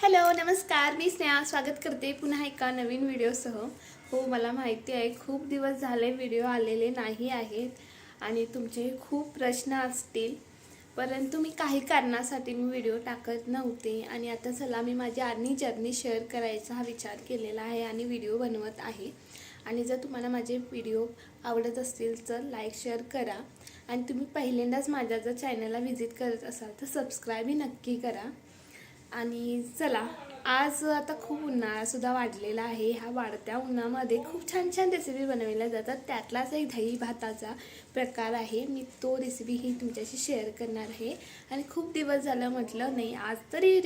Hello नमस्कार, मी स्नेहा स्वागत करते पुन्हा एका नवीन व्हिडिओसह। हो, मला माहिती आहे खूप दिवस झाले व्हिडिओ आलेले नाही आहेत आणि तुमचे खूप प्रश्न असतील, परंतु मी काही कारणासाठी मी व्हिडिओ टाकत नव्हते आणि आता चला मी माझी आर्नी जर्नी शेअर करायचा हा विचार केलेला आहे आणि व्हिडिओ बनवत आहे। आणि जर तुम्हाला माझे व्हिडिओ आवडत असतील तर लाईक शेअर करा आणि तुम्ही पहिल्यांदाच माझ्या जर चॅनलला व्हिजिट करत असाल तर सबस्क्राईबही नक्की करा। आणि चला, आज आता खूप उन्हाळासुद्धा वाढलेला आहे। ह्या वाढत्या उन्हामध्ये खूप छान छान रेसिपी बनवल्या जातात, त्यातलाच एक दही भाताचा प्रकार आहे। मी तो रेसिपी ही तुमच्याशी शेअर करणार आहे आणि खूप दिवस झालं म्हटलं नाही आज तरी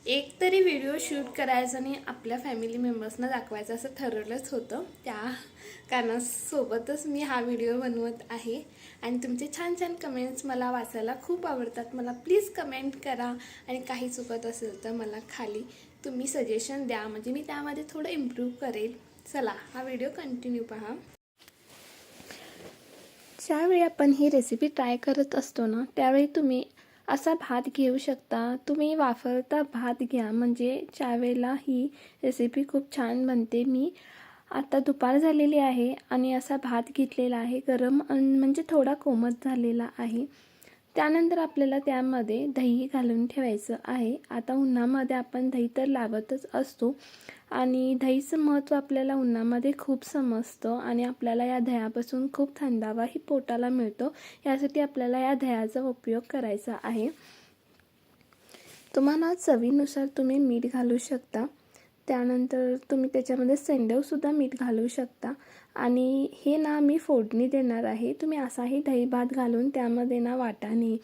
एक तरी व्हिडिओ शूट करायचा आणि आपल्या फॅमिली मेंबर्सना दाखवायचं असं ठरवलंच होतं। त्या कारणासोबतच मी हा व्हिडिओ बनवत आहे आणि तुमचे छान छान कमेंट्स मला वाचायला खूप आवडतात। मला प्लीज कमेंट करा आणि काही चुकत असेल तर मला खाली तुम्ही सजेशन द्या, म्हणजे मी त्यामध्ये थोडं इम्प्रूव्ह करेल। चला, हा व्हिडिओ कंटिन्यू पहा। ज्यावेळी आपण ही रेसिपी ट्राय करत असतो ना, त्यावेळी तुम्ही असा भात घेऊ शकता। तुम्ही वाफरता भात घ्या, म्हणजे त्यावेळेला ही रेसिपी खूप छान बनते। मी आता दुपार झालेली आहे आणि असा भात घेतलेला आहे गरम, म्हणजे थोडा कोमट झालेला आहे। त्यानंतर आपल्याला त्यामध्ये दही घालून ठेवायचं आहे। आता उन्हामध्ये आपण दही तर लावतच असतो आणि दहीचं महत्त्व आपल्याला उन्हामध्ये खूप समजतं आणि आपल्याला या दह्यापासून खूप थंडावाही पोटाला मिळतो। यासाठी आपल्याला या दह्याचा उपयोग करायचा आहे। तुम्हाला चवीनुसार तुम्ही मीठ घालू शकता, त्यानंतर तुम्ही त्याच्यामध्ये सेंदवसुद्धा मीठ घालू शकता आणि हे ना मी फोडणी देणार आहे। तुम्ही असाही दही भात घालून त्यामध्ये ना वाटाणे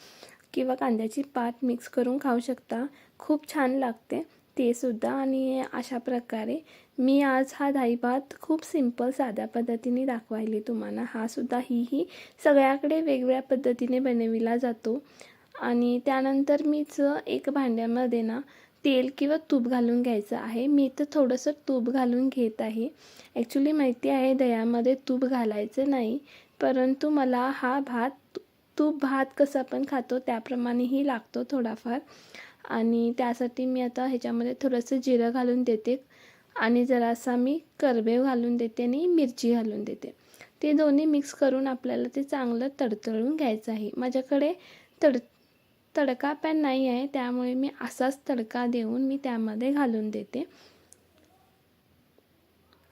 किंवा कांद्याची पात मिक्स करून खाऊ शकता, खूप छान लागते ते सुद्धा। आणि अशा प्रकारे मी आज हा दही भात खूप सिंपल साध्या पद्धतीने दाखवायले तुम्हाला। हा सुद्धा ही सगळ्याकडे वेगवेगळ्या पद्धतीने बनविला जातो। आणि त्यानंतर मीच एक भांड्यामध्ये ना तेल किंवा तूप घालून घ्यायचं आहे। मी तर थोडंसं तूप घालून घेत आहे। ॲक्च्युली माहिती आहे दह्यामध्ये तूप घालायचं नाही, परंतु मला हा भात तूप भात कसं आपण खातो त्याप्रमाणेही लागतो थोडाफार। आणि त्यासाठी मी आता ह्याच्यामध्ये थोडंसं जिरं घालून देते आणि जरासा मी करवेव घालून देते आणि मिरची घालून देते। ते दोन्ही मिक्स करून आपल्याला ते चांगलं तडतळून घ्यायचं आहे। माझ्याकडे तडका पॅन नाही आहे, त्यामुळे मी असाच तडका देऊन मी त्यामध्ये घालून देते।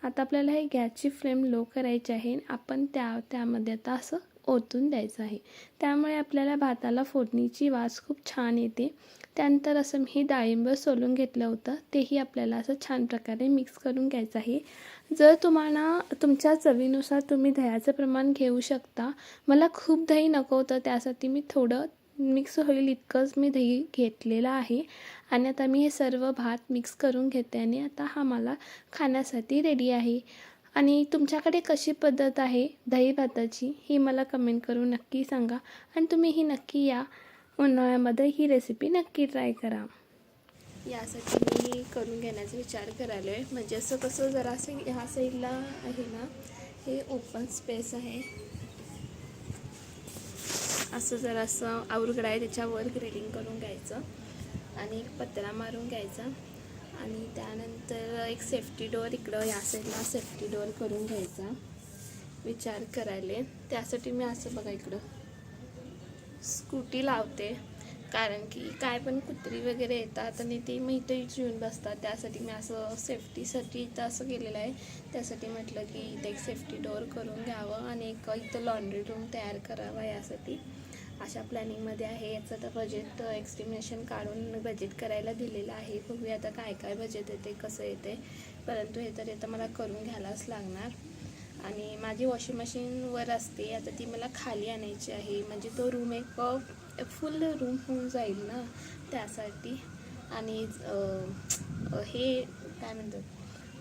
आता आपल्याला हे गॅसची फ्लेम लो करायची आहे। आपण त्यामध्ये आता असं ओतून द्यायचं आहे, त्यामुळे आपल्याला भाताला फोडणीची वास खूप छान येते। त्यानंतर असं मी डाळिंब सोलून घेतलं होतं, तेही आपल्याला असं छान प्रकारे मिक्स करून घ्यायचं आहे। जर तुम्हाला तुमच्या चवीनुसार तुम्ही दह्याचं प्रमाण घेऊ शकता। मला खूप दही नको होतं, त्यासाठी मी थोडं मिक्स होईल इतकंच मी दही घेतलेलं आहे। आणि आता मी हे सर्व भात मिक्स करून घेते आणि आता हा मला खाण्यासाठी रेडी आहे। आणि तुमच्याकडे कशी पद्धत आहे दही भाताची ही मला कमेंट करून नक्की सांगा आणि तुम्ही ही नक्की या उन्हाळ्यामध्ये ही रेसिपी नक्की ट्राय करा। यासाठी मी करून घेण्याचा विचार करायला आहे, म्हणजे असं कसं जरासं ह्या साईडला आहे ना, हे ओपन स्पेस आहे, असं जरासं आवरगड आहे, त्याच्यावर ग्रेडिंग करून घ्यायचं आणि एक पत्रा मारून घ्यायचा आणि त्यानंतर एक सेफ्टी डोअर इकडं या साईडला सेफ्टी डोअर करून घ्यायचा विचार करायले। त्यासाठी मी असं बघा इकडं स्कूटी लावते, कारण की काय पण कुत्री वगैरे येतात आणि ते मी इथं येऊन बसतात, त्यासाठी मी असं सेफ्टीसाठी इथं असं केलेलं आहे। त्यासाठी म्हटलं की इथं एक सेफ्टी डोअर करून घ्यावं आणि एक इथं लॉन्ड्री रूम तयार करावा, यासाठी अशा प्लॅनिंगमध्ये आहे। याचं तर बजेट एस्टिमेशन काढून बजेट करायला दिलेलं आहे। बघूया आता काय काय बजेट येते कसं येते, परंतु हे तर आता मला करून घ्यायलाच लागणार। आणि माझी वॉशिंग मशीनवर असते, आता ती मला खाली आणायची आहे, म्हणजे तो रूम एक फुल रूम होऊन जाईल ना त्यासाठी। आणि हे काय म्हणतात,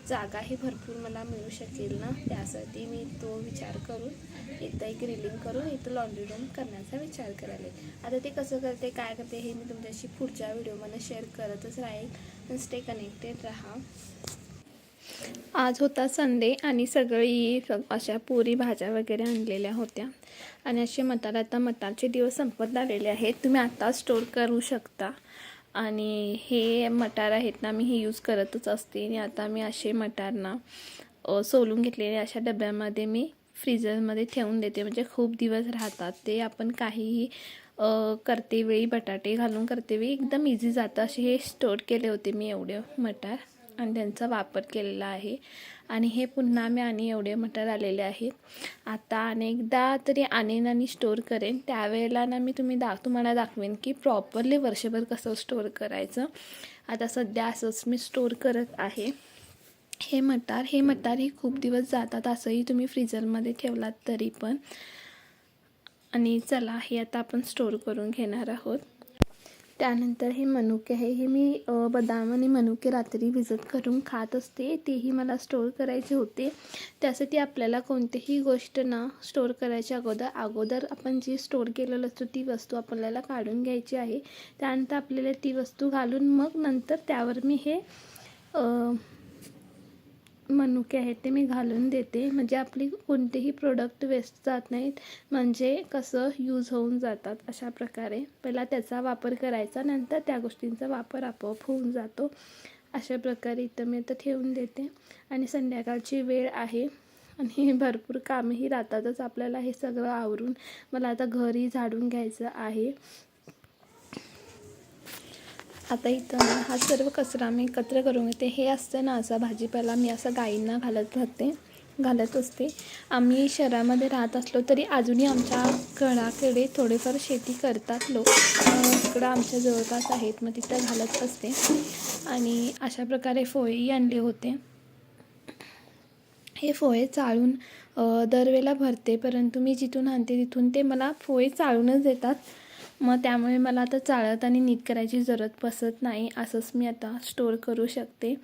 जागा ही भरपूर मला मिळू शकेल ना, त्यासाठी मी तो विचार करून इथं एक ग्रिलिंग करून इथं लॉन्ड्री रूम करण्याचा विचार करायला। आता ते कसं करते काय करते हे मी तुमच्याशी पुढच्या व्हिडिओमध्ये शेअर करतच राहील। स्टे कनेक्टेड राहा। आज होता संडे आणि सगळी अशा पुरी भाज्या वगैरे आणलेल्या होत्या आणि असे आता मटारचे दिवस संपत आलेले आहेत। तुम्ही आता स्टोर करू शकता आणि हे मटार आहेत ना, मी हे यूज करतच असते. आणि आता मी असे मटार ना सोलून घेतलेले अशा डब्यामध्ये मी फ्रीजरमध्ये ठेवून देते, म्हणजे खूप दिवस राहतात ते. आपण काहीही करते वेळी बटाटे घालून करते वेळी एकदम इझी जातं. असे हे स्टोर केले होते मी एवढे मटार आणि त्यांचा वापर केलेला आहे. आणि हे पुन्हा मी आणि एवढे मटार आलेले आहेत. आता अनेकदा तरी आणेन आणि स्टोर करेन, त्यावेळेला ना मी तुम्हाला दाखवेन की प्रॉपरली वर्षभर कसं स्टोर करायचं. आता सध्या असंच मी स्टोर करत आहे. हे मटारही खूप दिवस जातात, असंही तुम्ही फ्रीजरमध्ये ठेवलात तरी पण. आणि चला हे आता आपण स्टोर करून घेणार आहोत. त्यानंतर हे मनुके आहे, हे मी बदाम आणि मनुके रात्री भिजत करून खात असते. तेही मला स्टोर करायचे होते. त्यासाठी आपल्याला कोणतीही गोष्ट ना स्टोर करायच्या अगोदर आपण जी स्टोर केलेलं असतो ती वस्तू आपल्याला काढून घ्यायची आहे. त्यानंतर आपल्याला ती वस्तू घालून मग नंतर त्यावर मी हे मनुके आहेत ते मी घालून देते, म्हणजे आपली कोणतेही प्रोडक्ट वेस्ट जात नाहीत, म्हणजे कसं यूज होऊन जातात. अशा प्रकारे पहिला त्याचा वापर करायचा, नंतर त्या गोष्टींचा वापर आपोआप होऊन जातो. अशा प्रकारे इथं मी आता ठेवून देते. आणि संध्याकाळची वेळ आहे आणि भरपूर कामही राहतातच आपल्याला. हे सगळं आवरून मला आता घरही झाडून घ्यायचं आहे. आता इथं हा सर्व कचरा मी एकत्र करून घेते. हे असतं ना असा भाजीपाला मी असं गाईंना घालत असते. आम्ही शहरामध्ये राहत असलो तरी अजूनही आमच्या घराकडे थोडेफार शेती करतात लोक. इकडं आमच्या जवळपास आहेत, मग तिथं घालत असते. आणि अशा प्रकारे फोळेही आणले होते. हे फोळे चाळून दरवेळेला भरते, परंतु मी जिथून आणते तिथून ते मला फोळे चाळूनच देतात. मग त्यामुळे मला आता चाळत आणि नीट करायची जरूरत बसत नाही. असंच मी आता स्टोर करू शकते.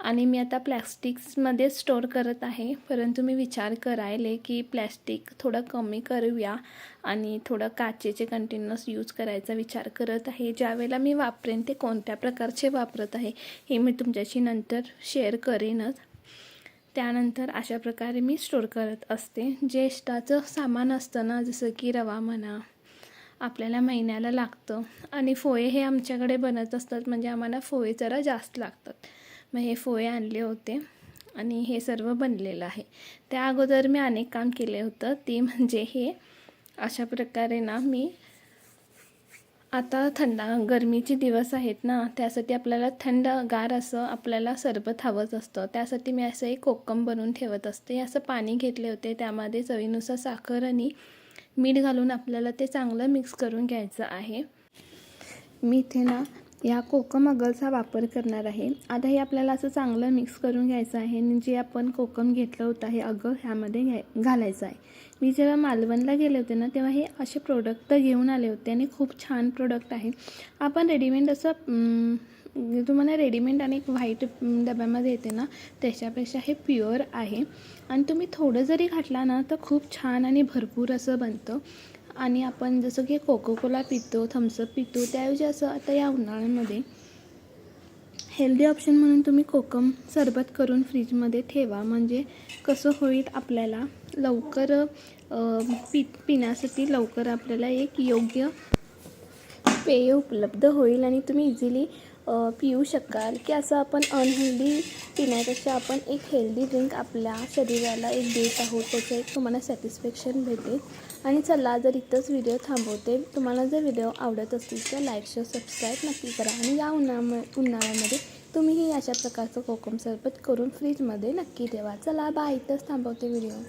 आणि मी आता प्लॅस्टिक्समध्ये स्टोर करत आहे, परंतु मी विचार करायले की प्लॅस्टिक थोडं कमी करूया आणि थोडं काचेचे कंटेनर्स यूज करायचा विचार करत आहे. ज्यावेळेला मी वापरेन ते कोणत्या प्रकारचे वापरत आहे हे मी तुमच्याशी नंतर शेअर करेनच. त्यानंतर अशा प्रकारे मी स्टोर करत असते. जे एक्स्ट्राचं सामान असतं ना, जसं की रवा म्हणा, आपल्याला महिन्याला लागतं. आणि फोळे हे आमच्याकडे बनत असतात, म्हणजे आम्हाला फोळे जरा जास्त लागतात. मग हे फोळे आणले होते आणि हे सर्व बनलेलं आहे. त्या अगोदर मी अनेक काम केले होतं, ते म्हणजे हे अशा प्रकारे ना मी आता गरमीचे दिवस आहेत ना, त्यासाठी आपल्याला थंडगार असं आपल्याला सरबत हवंच असतं. त्यासाठी मी असं एक कोकम बनवून ठेवत असते. असं पाणी घेतले होते, त्यामध्ये चवीनुसार साखर आणि मीठ घालून आपल्याला ते चांगलं मिक्स करून घ्यायचं आहे. मी इथे ना या कोकम अगलचा वापर करणार आहे. आता हे आपल्याला असं चांगलं मिक्स करून घ्यायचं आहे आणि जे आपण कोकम घेतलं होतं हे अगल ह्यामध्ये घालायचं आहे. मी जेव्हा मालवणला गेले होते ना, तेव्हा हे असे प्रोडक्ट घेऊन आले होते आणि खूप छान प्रोडक्ट आहे. आपण रेडीमेड असं तुम्हाला रेडीमेड आणि व्हाईट डब्यामध्ये येते ना, त्याच्यापेक्षा हे प्युअर आहे. आणि तुम्ही थोडं जरी घातला ना तर खूप छान आणि भरपूर असं बनतं. आणि आपण जसं की कोकोकोला पितो, थम्सअप पितो, त्याऐवजी असं आता या उन्हाळ्यामध्ये हेल्दी ऑप्शन म्हणून तुम्ही कोकम सरबत करून फ्रीजमध्ये ठेवा. म्हणजे कसं होईल, आपल्याला लवकर पिण्यासाठी लवकर आपल्याला एक योग्य पेय उपलब्ध होईल आणि तुम्ही इझिली पिऊ शकाल. की असं आपण अनहेल्दी पिण्यापेक्षा आपण एक हेल्दी ड्रिंक आपल्या शरीराला एक देत आहोत, त्याचं एक तुम्हाला सॅटिस्फॅक्शन भेटेल. आणि चला जर इथंच व्हिडिओ थांबवते. तुम्हाला जर व्हिडिओ आवडत असतील तर लाईक शेअर सबस्क्राईब नक्की करा. आणि या उन्हाळ्यामध्ये तुम्हीही अशा प्रकारचं कोकम सरबत करून फ्रीजमध्ये नक्की ठेवा. चला बाय, इथंच थांबवते व्हिडिओ.